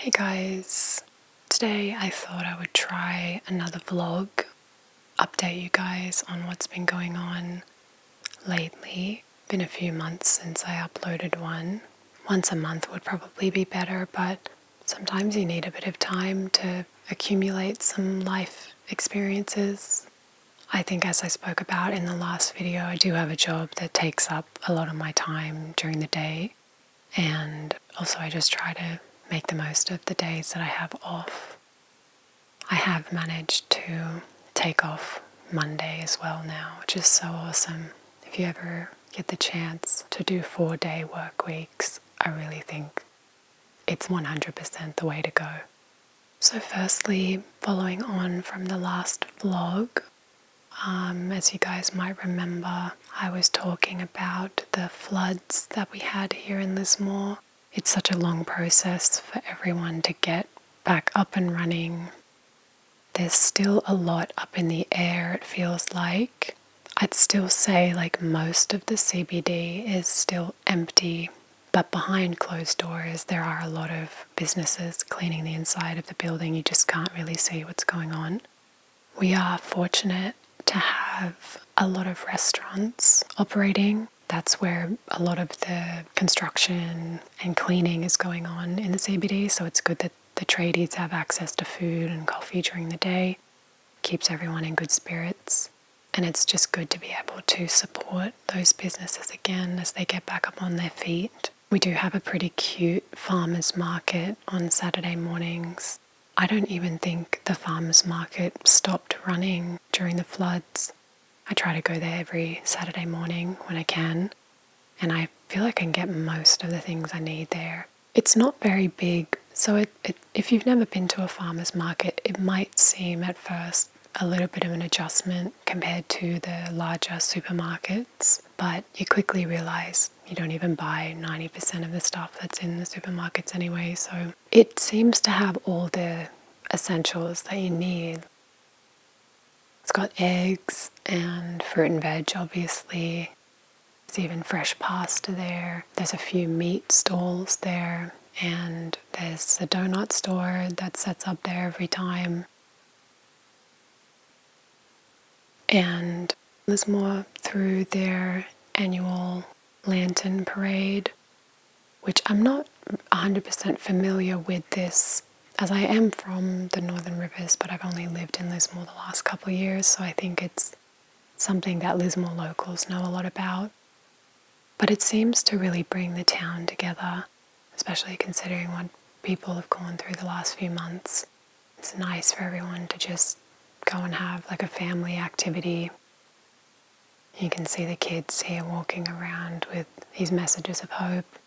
Hey guys, today I thought I would try another vlog, update you guys on what's been going on lately. Been a few months since I uploaded one. Once a month would probably be better, but sometimes you need a bit of time to accumulate some life experiences. I think, as I spoke about in the last video, I do have a job that takes up a lot of my time during the day, and also I just try to make the most of the days that I have off. I have managed to take off Monday as well now, which is so awesome. If you ever get the chance to do 4-day work weeks, I really think it's 100% the way to go. So firstly, following on from the last vlog, as you guys might remember, I was talking about the floods that we had here in Lismore. It's such a long process for everyone to get back up and running. There's still a lot up in the air, it feels like. I'd still say most of the CBD is still empty, but behind closed doors there are a lot of businesses cleaning the inside of the building. You just can't really see what's going on. We are fortunate to have a lot of restaurants operating. That's where a lot of the construction and cleaning is going on in the CBD, so it's good that the tradies have access to food and coffee during the day. Keeps everyone in good spirits, and it's just good to be able to support those businesses again as they get back up on their feet. We do have a pretty cute farmers market on Saturday mornings. I don't even think the farmers market stopped running during the floods. I try to go there every Saturday morning when I can, and I feel like I can get most of the things I need there. It's not very big, so if you've never been to a farmers market, it might seem at first a little bit of an adjustment compared to the larger supermarkets, but you quickly realize you don't even buy 90% of the stuff that's in the supermarkets anyway, so it seems to have all the essentials that you need. It's got eggs and fruit and veg, obviously. There's even fresh pasta there. There's a few meat stalls there, and there's a donut store that sets up there every time. And Lismore through their annual lantern parade, which I'm not 100% familiar with this, as I am from the Northern Rivers, but I've only lived in Lismore the last couple of years, so I think it's something that Lismore locals know a lot about. But it seems to really bring the town together, especially considering what people have gone through the last few months. It's nice for everyone to just go and have a family activity. You can see the kids here walking around with these messages of hope.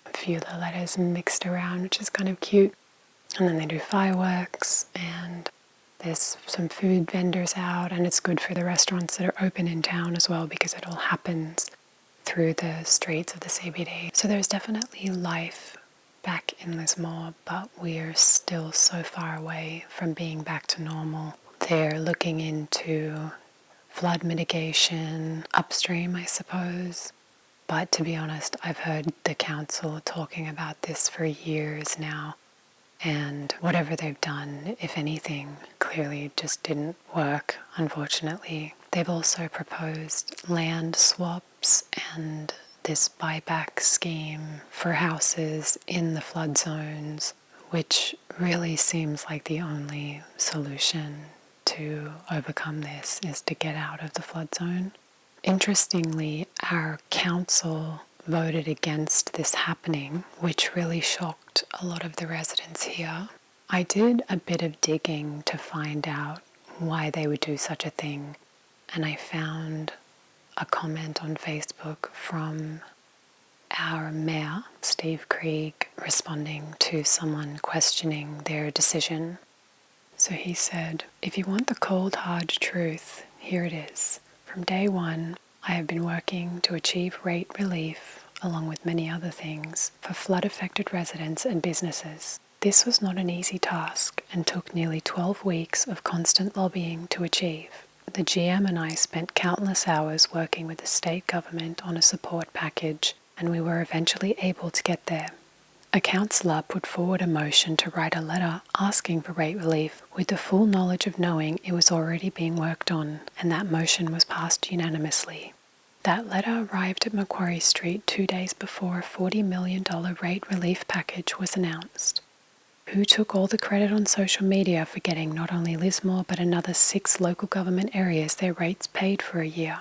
A few of the letters mixed around, which is kind of cute. And then they do fireworks, and there's some food vendors out, and it's good for the restaurants that are open in town as well because it all happens through the streets of the CBD. So there's definitely life back in Lismore, but we're still so far away from being back to normal. They're looking into flood mitigation upstream, I suppose. But to be honest, I've heard the council talking about this for years now. And whatever they've done, if anything, clearly just didn't work, unfortunately. They've also proposed land swaps and this buyback scheme for houses in the flood zones, which really seems like the only solution to overcome this is to get out of the flood zone. Interestingly, our council voted against this happening, which really shocked a lot of the residents here. I did a bit of digging to find out why they would do such a thing, and I found a comment on Facebook from our mayor, Steve Krieg, responding to someone questioning their decision. So he said, "If you want the cold, hard truth, here it is. From day one, I have been working to achieve rate relief, along with many other things, for flood-affected residents and businesses. This was not an easy task and took nearly 12 weeks of constant lobbying to achieve. The GM and I spent countless hours working with the state government on a support package, and we were eventually able to get there. A councillor put forward a motion to write a letter asking for rate relief with the full knowledge of knowing it was already being worked on, and that motion was passed unanimously. That letter arrived at Macquarie Street 2 days before a $40 million rate relief package was announced. Who took all the credit on social media for getting not only Lismore but another 6 local government areas their rates paid for a year?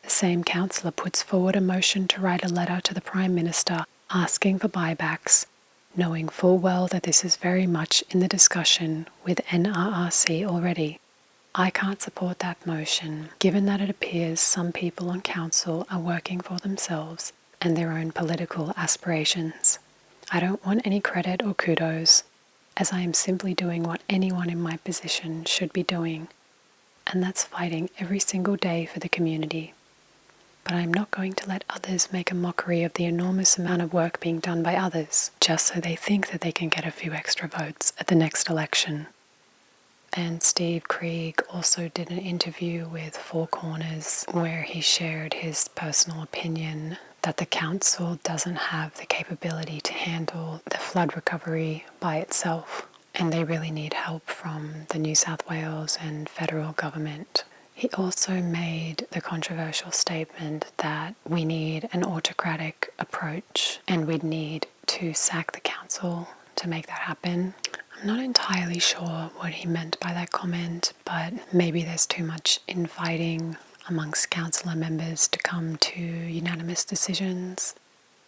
The same councillor puts forward a motion to write a letter to the Prime Minister asking for buybacks, knowing full well that this is very much in the discussion with NRRC already. I can't support that motion, given that it appears some people on council are working for themselves and their own political aspirations. I don't want any credit or kudos, as I am simply doing what anyone in my position should be doing, and that's fighting every single day for the community. But I am not going to let others make a mockery of the enormous amount of work being done by others, just so they think that they can get a few extra votes at the next election. And Steve Krieg also did an interview with Four Corners where he shared his personal opinion that the council doesn't have the capability to handle the flood recovery by itself, and they really need help from the New South Wales and federal government. He also made the controversial statement that we need an autocratic approach and we'd need to sack the council to make that happen. I'm not entirely sure what he meant by that comment, but maybe there's too much infighting amongst councillor members to come to unanimous decisions.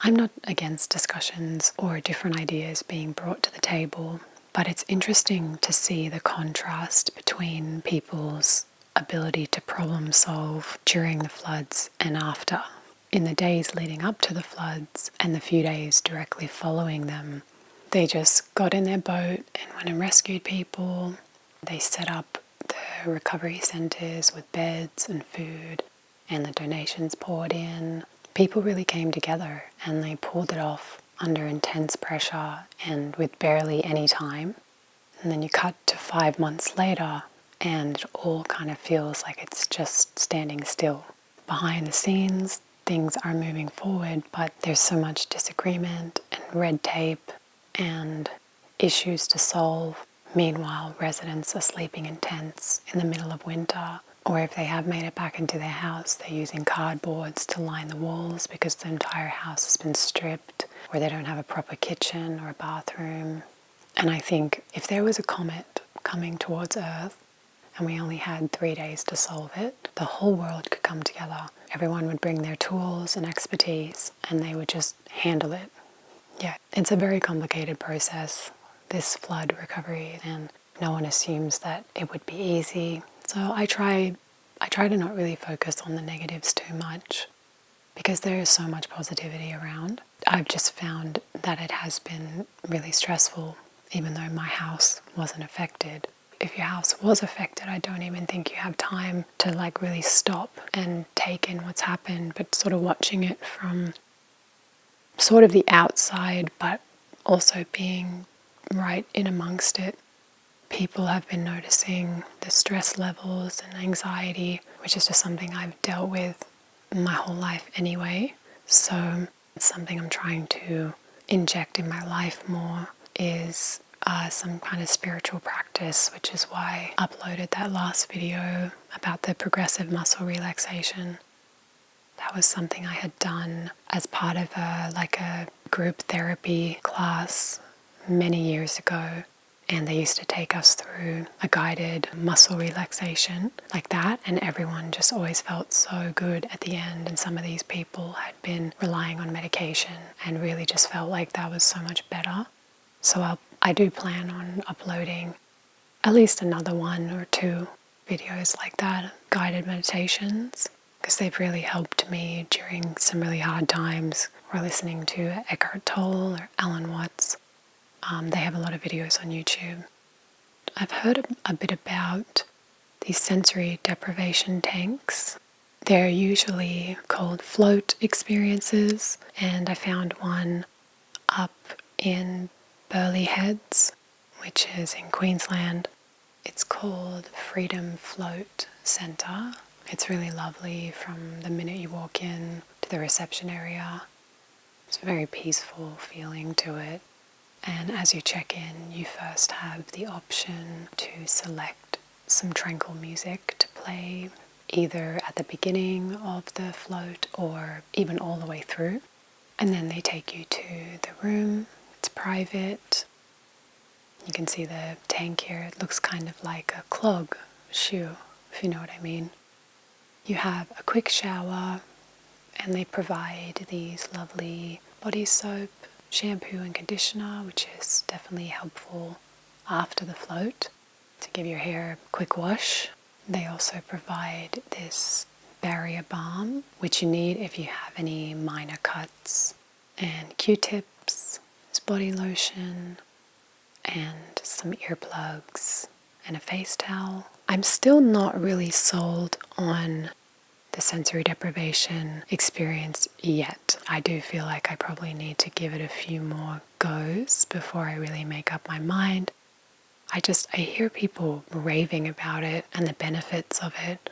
I'm not against discussions or different ideas being brought to the table, but it's interesting to see the contrast between people's ability to problem solve during the floods and after. In the days leading up to the floods and the few days directly following them, they just got in their boat and went and rescued people. They set up the recovery centres with beds and food, and the donations poured in. People really came together and they pulled it off under intense pressure and with barely any time. And then you cut to 5 months later, and it all kind of feels like it's just standing still. Behind the scenes, things are moving forward, but there's so much disagreement and red tape and issues to solve. Meanwhile, residents are sleeping in tents in the middle of winter, or if they have made it back into their house, they're using cardboards to line the walls because the entire house has been stripped, or they don't have a proper kitchen or a bathroom. And I think if there was a comet coming towards Earth, and we only had 3 days to solve it, the whole world could come together. Everyone would bring their tools and expertise, and they would just handle it. Yeah, it's a very complicated process, this flood recovery, and no one assumes that it would be easy. So I try to not really focus on the negatives too much, because there is so much positivity around. I've just found that it has been really stressful, even though my house wasn't affected. If your house was affected, I don't even think you have time to really stop and take in what's happened, but sort of watching it from sort of the outside, but also being right in amongst it. People have been noticing the stress levels and anxiety, which is just something I've dealt with my whole life anyway. So it's something I'm trying to inject in my life more, is some kind of spiritual practice, which is why I uploaded that last video about the progressive muscle relaxation. That was something I had done as part of a group therapy class many years ago, and they used to take us through a guided muscle relaxation like that, and everyone just always felt so good at the end. And some of these people had been relying on medication and really just felt like that was so much better. So I do plan on uploading at least another 1 or 2 videos like that, guided meditations, because they've really helped me during some really hard times, or listening to Eckhart Tolle or Alan Watts. They have a lot of videos on YouTube. I've heard a bit about these sensory deprivation tanks. They're usually called float experiences, and I found one up in Burleigh Heads, which is in Queensland. It's called Freedom Float Centre. It's really lovely from the minute you walk in to the reception area. It's a very peaceful feeling to it. And as you check in, you first have the option to select some tranquil music to play either at the beginning of the float or even all the way through. And then they take you to the room. It's private. You can see the tank here. It looks kind of like a clog shoe, if you know what I mean. You have a quick shower, and they provide these lovely body soap, shampoo and conditioner, which is definitely helpful after the float to give your hair a quick wash. They also provide this barrier balm, which you need if you have any minor cuts, and Q-tips, body lotion, and some earplugs and a face towel. I'm still not really sold on the sensory deprivation experience yet. I do feel like I probably need to give it a few more goes before I really make up my mind. I hear people raving about it and the benefits of it.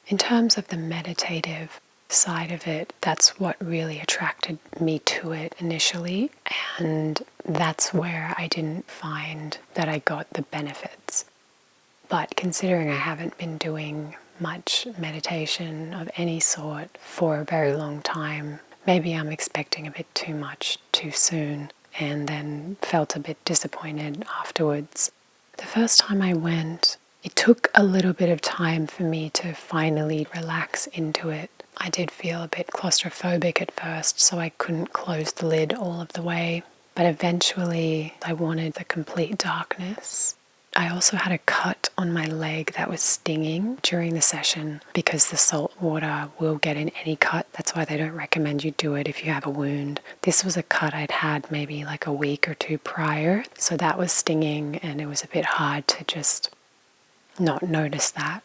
In terms of the meditative side of it, that's what really attracted me to it initially, and that's where I didn't find that I got the benefits. But considering I haven't been doing much meditation of any sort for a very long time, maybe I'm expecting a bit too much too soon and then felt a bit disappointed afterwards. The first time I went, it took a little bit of time for me to finally relax into it. I did feel a bit claustrophobic at first, so I couldn't close the lid all of the way. But eventually I wanted the complete darkness. I also had a cut on my leg that was stinging during the session because the salt water will get in any cut. That's why they don't recommend you do it if you have a wound. This was a cut I'd had maybe like a week or two prior, so that was stinging, and it was a bit hard to just not notice that.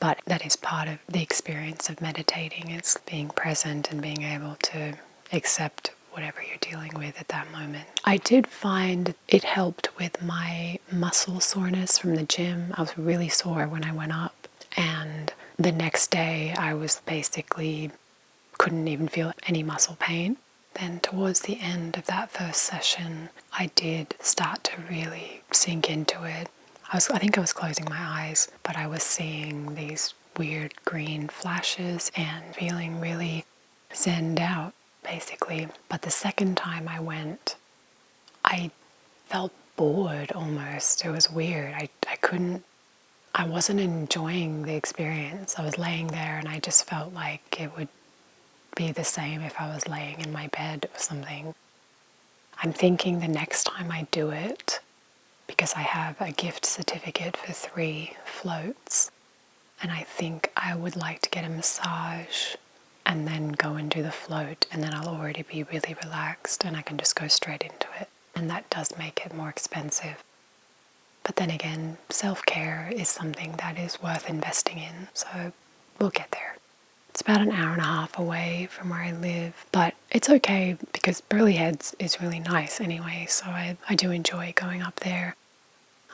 But that is part of the experience of meditating, is being present and being able to accept whatever you're dealing with at that moment. I did find it helped with my muscle soreness from the gym. I was really sore when I went up, and the next day I was basically couldn't even feel any muscle pain. Then towards the end of that first session, I did start to really sink into it. I think I was closing my eyes, but I was seeing these weird green flashes and feeling really zenned out, basically. But the second time I went, I felt bored almost. It was weird. I wasn't enjoying the experience. I was laying there and I just felt like it would be the same if I was laying in my bed or something. I'm thinking the next time I do it, because I have a gift certificate for 3 floats, and I think I would like to get a massage and then go and do the float, and then I'll already be really relaxed and I can just go straight into it. And that does make it more expensive. But then again, self-care is something that is worth investing in, so we'll get there. It's about an hour and a half away from where I live, but it's okay because Burleigh Heads is really nice anyway, so I do enjoy going up there.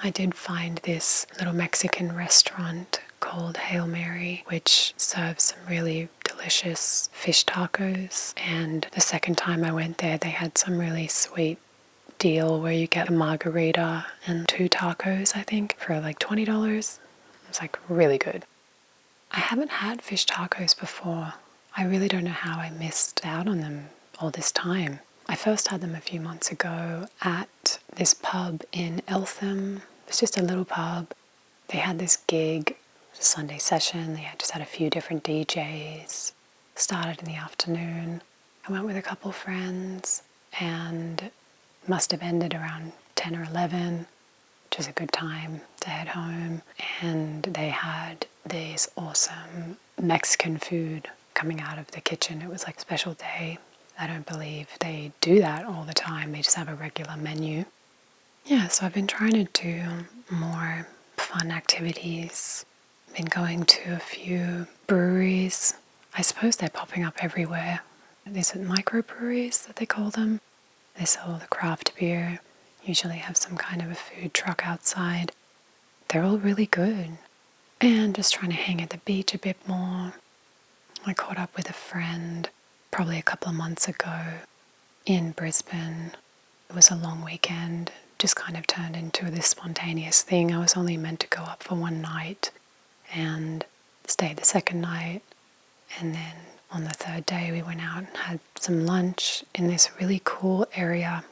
I did find this little Mexican restaurant called Hail Mary, which serves some really delicious fish tacos, and the second time I went there, they had some really sweet deal where you get a margarita and 2 tacos, I think, for like $20. It's like really good. I haven't had fish tacos before. I really don't know how I missed out on them all this time. I first had them a few months ago at this pub in Eltham. It's just a little pub. They had this gig, a Sunday session. They just had a few different DJs. Started in the afternoon. I went with a couple friends and must have ended around 10 or 11, which is a good time to head home. And they had this awesome Mexican food coming out of the kitchen. It was like a special day. I don't believe they do that all the time. They just have a regular menu. Yeah, so I've been trying to do more fun activities. I've been going to a few breweries. I suppose they're popping up everywhere. Is it microbreweries that they call them? They sell the craft beer, usually have some kind of a food truck outside. They're all really good. And just trying to hang at the beach a bit more. I caught up with a friend probably a couple of months ago in Brisbane. It was a long weekend, just kind of turned into this spontaneous thing. I was only meant to go up for one night and stayed the second night. And then on the third day, we went out and had some lunch in this really cool area.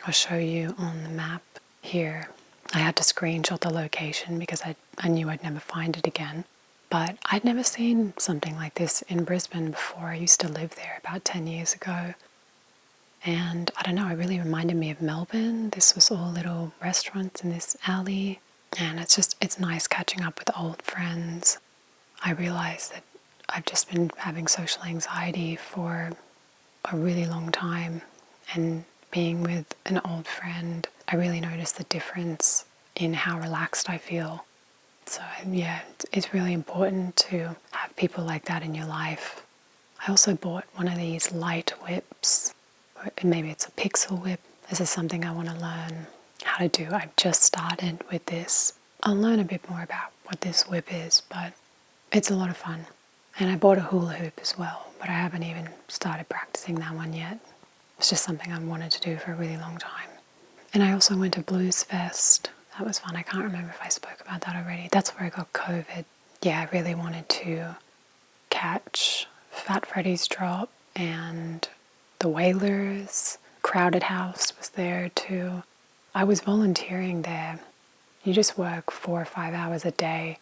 I'll show you on the map here. I had to screenshot the location because I knew I'd never find it again. But I'd never seen something like this in Brisbane before. I used to live there about 10 years ago. And I don't know, it really reminded me of Melbourne. This was all little restaurants in this alley. And it's nice catching up with old friends. I realized that I've just been having social anxiety for a really long time. And being with an old friend, I really noticed the difference in how relaxed I feel. So yeah, it's really important to have people like that in your life. I also bought one of these light whips. Maybe it's a pixel whip. This is something I want to learn how to do. I've just started with this. I'll learn a bit more about what this whip is, but it's a lot of fun. And I bought a hula hoop as well, but I haven't even started practicing that one yet. It's just something I've wanted to do for a really long time. And I also went to Blues Fest. That was fun. I can't remember if I spoke about that already. That's where I got COVID. Yeah, I really wanted to catch Fat Freddy's Drop and the Wailers. Crowded House was there too. I was volunteering there. You just work 4 or 5 hours a day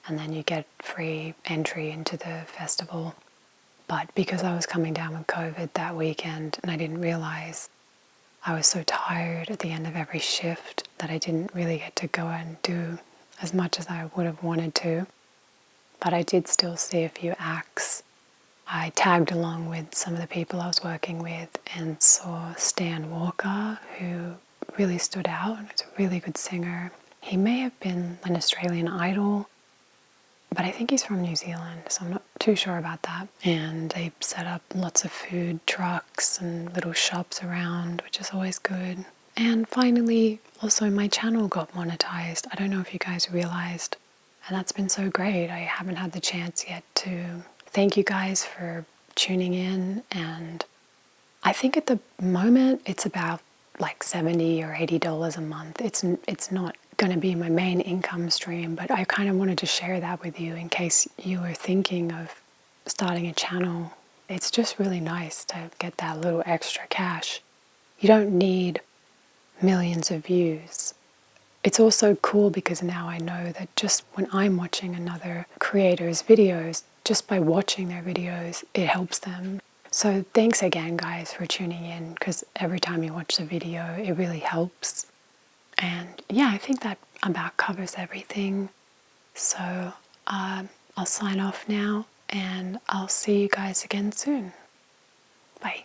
and then you get free entry into the festival. But because I was coming down with COVID that weekend and I didn't realize, I was so tired at the end of every shift that I didn't really get to go and do as much as I would have wanted to. But I did still see a few acts. I tagged along with some of the people I was working with and saw Stan Walker, who really stood out. He's a really good singer. He may have been an Australian Idol, but I think he's from New Zealand, so I'm not too sure about that. And they set up lots of food trucks and little shops around, which is always good. And finally, also my channel got monetized. I don't know if you guys realized, and that's been so great. I haven't had the chance yet to thank you guys for tuning in. And I think at the moment it's about like $70 or $80 a month. It's not going to be my main income stream, but I kind of wanted to share that with you in case you were thinking of starting a channel. It's just really nice to get that little extra cash. You don't need millions of views. It's also cool because now I know that just when I'm watching another creator's videos, just by watching their videos, it helps them. So thanks again, guys, for tuning in, because every time you watch the video, it really helps. And yeah, I think that about covers everything. So I'll sign off now, and I'll see you guys again soon. Bye.